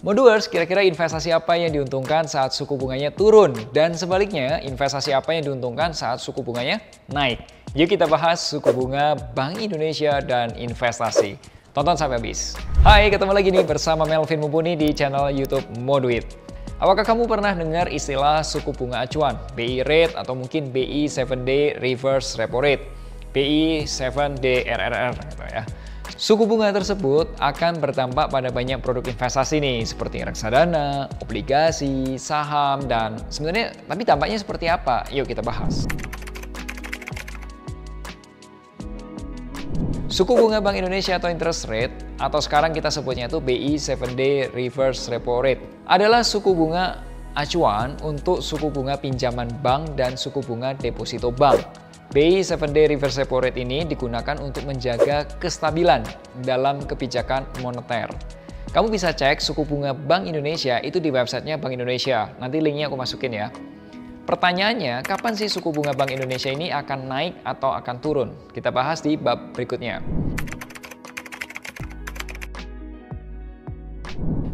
Moduers, kira-kira investasi apa yang diuntungkan saat suku bunganya turun? Dan sebaliknya, investasi apa yang diuntungkan saat suku bunganya naik? Yuk kita bahas suku bunga Bank Indonesia dan investasi. Tonton sampai habis. Hai, ketemu lagi nih bersama Melvin Mumpuni di channel YouTube Moduit. Apakah kamu pernah dengar istilah suku bunga acuan? BI rate atau mungkin BI 7-day reverse repo rate, BI 7-day RRR gitu ya. Suku bunga tersebut akan berdampak pada banyak produk investasi nih, seperti reksadana, obligasi, saham, dan sebenarnya tapi dampaknya seperti apa? Yuk kita bahas. Suku bunga Bank Indonesia atau interest rate, atau sekarang kita sebutnya itu BI 7-day reverse repo rate, adalah suku bunga acuan untuk suku bunga pinjaman bank dan suku bunga deposito bank. BI 7-day reverse repo rate ini digunakan untuk menjaga kestabilan dalam kebijakan moneter. Kamu bisa cek suku bunga Bank Indonesia itu di websitenya Bank Indonesia. Nanti linknya aku masukin ya. Pertanyaannya, kapan sih suku bunga Bank Indonesia ini akan naik atau akan turun? Kita bahas di bab berikutnya.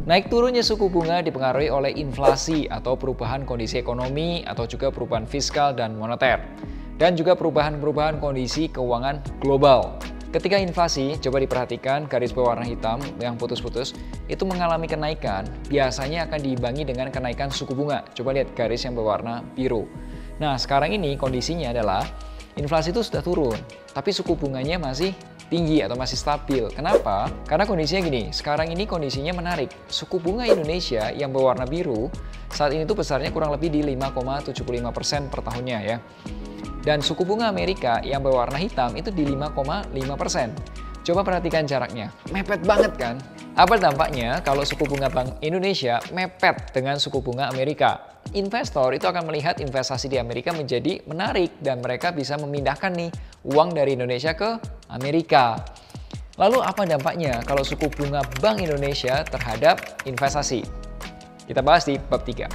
Naik turunnya suku bunga dipengaruhi oleh inflasi atau perubahan kondisi ekonomi atau juga perubahan fiskal dan moneter. Dan juga perubahan-perubahan kondisi keuangan global. Ketika inflasi, coba diperhatikan garis berwarna hitam yang putus-putus, itu mengalami kenaikan, biasanya akan diimbangi dengan kenaikan suku bunga. Coba lihat garis yang berwarna biru. Nah, sekarang ini kondisinya adalah inflasi itu sudah turun, tapi suku bunganya masih tinggi atau masih stabil. Kenapa? Karena kondisinya gini, sekarang ini kondisinya menarik. Suku bunga Indonesia yang berwarna biru, saat ini tuh besarnya kurang lebih di 5,75% per tahunnya ya. Dan suku bunga Amerika yang berwarna hitam itu di 5,5%. Coba perhatikan jaraknya, mepet banget kan? Apa dampaknya kalau suku bunga Bank Indonesia mepet dengan suku bunga Amerika? Investor itu akan melihat investasi di Amerika menjadi menarik dan mereka bisa memindahkan nih uang dari Indonesia ke Amerika. Lalu apa dampaknya kalau suku bunga Bank Indonesia terhadap investasi? Kita bahas di bab 3.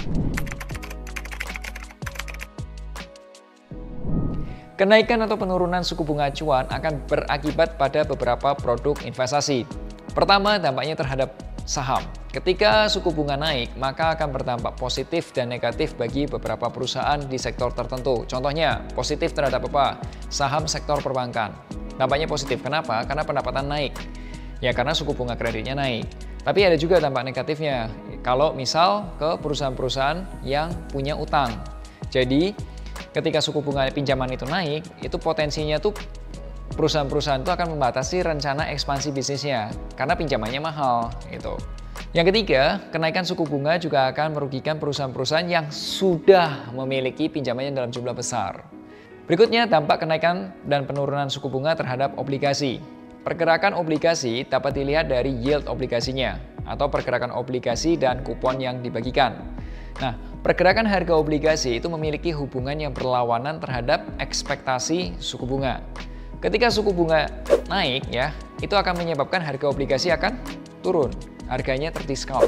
Kenaikan atau penurunan suku bunga acuan akan berakibat pada beberapa produk investasi. Pertama, dampaknya terhadap saham. Ketika suku bunga naik, maka akan berdampak positif dan negatif bagi beberapa perusahaan di sektor tertentu. Contohnya, positif terhadap apa? Saham sektor perbankan. Dampaknya positif. Kenapa? Karena pendapatan naik. Ya, karena suku bunga kreditnya naik. Tapi ada juga dampak negatifnya. Kalau misal ke perusahaan-perusahaan yang punya utang. Jadi, ketika suku bunga pinjaman itu naik, itu potensinya tuh perusahaan-perusahaan itu akan membatasi rencana ekspansi bisnisnya karena pinjamannya mahal gitu. Yang ketiga, kenaikan suku bunga juga akan merugikan perusahaan-perusahaan yang sudah memiliki pinjaman dalam jumlah besar. Berikutnya, dampak kenaikan dan penurunan suku bunga terhadap obligasi. Pergerakan obligasi dapat dilihat dari yield obligasinya atau pergerakan obligasi dan kupon yang dibagikan. Nah, pergerakan harga obligasi itu memiliki hubungan yang berlawanan terhadap ekspektasi suku bunga. Ketika suku bunga naik ya, itu akan menyebabkan harga obligasi akan turun, harganya terdiskon.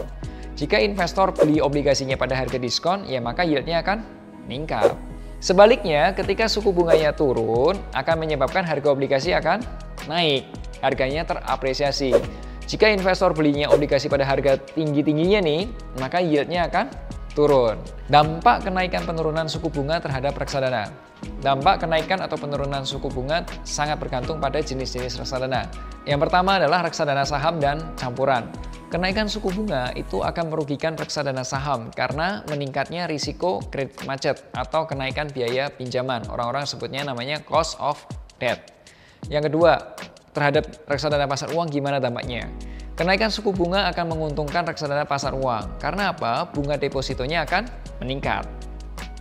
Jika investor beli obligasinya pada harga diskon, ya maka yieldnya akan meningkat. Sebaliknya, ketika suku bunganya turun, akan menyebabkan harga obligasi akan naik, harganya terapresiasi. Jika investor belinya obligasi pada harga tinggi-tingginya nih, maka yieldnya akan turun. Dampak kenaikan penurunan suku bunga terhadap reksadana. Dampak kenaikan atau penurunan suku bunga sangat bergantung pada jenis-jenis reksadana. Yang pertama adalah reksadana saham dan campuran. Kenaikan suku bunga itu akan merugikan reksadana saham karena meningkatnya risiko kredit macet atau kenaikan biaya pinjaman. Orang-orang sebutnya namanya cost of debt. Yang kedua, terhadap reksadana pasar uang gimana dampaknya? Kenaikan suku bunga akan menguntungkan reksadana pasar uang. Karena apa? Bunga depositonya akan meningkat.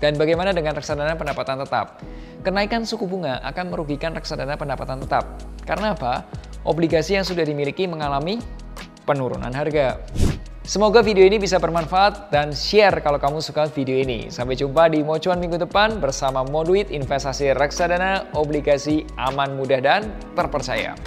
Dan bagaimana dengan reksadana pendapatan tetap? Kenaikan suku bunga akan merugikan reksadana pendapatan tetap. Karena apa? Obligasi yang sudah dimiliki mengalami penurunan harga. Semoga video ini bisa bermanfaat dan share kalau kamu suka video ini. Sampai jumpa di Mocuan minggu depan bersama Moduit, investasi reksadana, obligasi aman, mudah, dan terpercaya.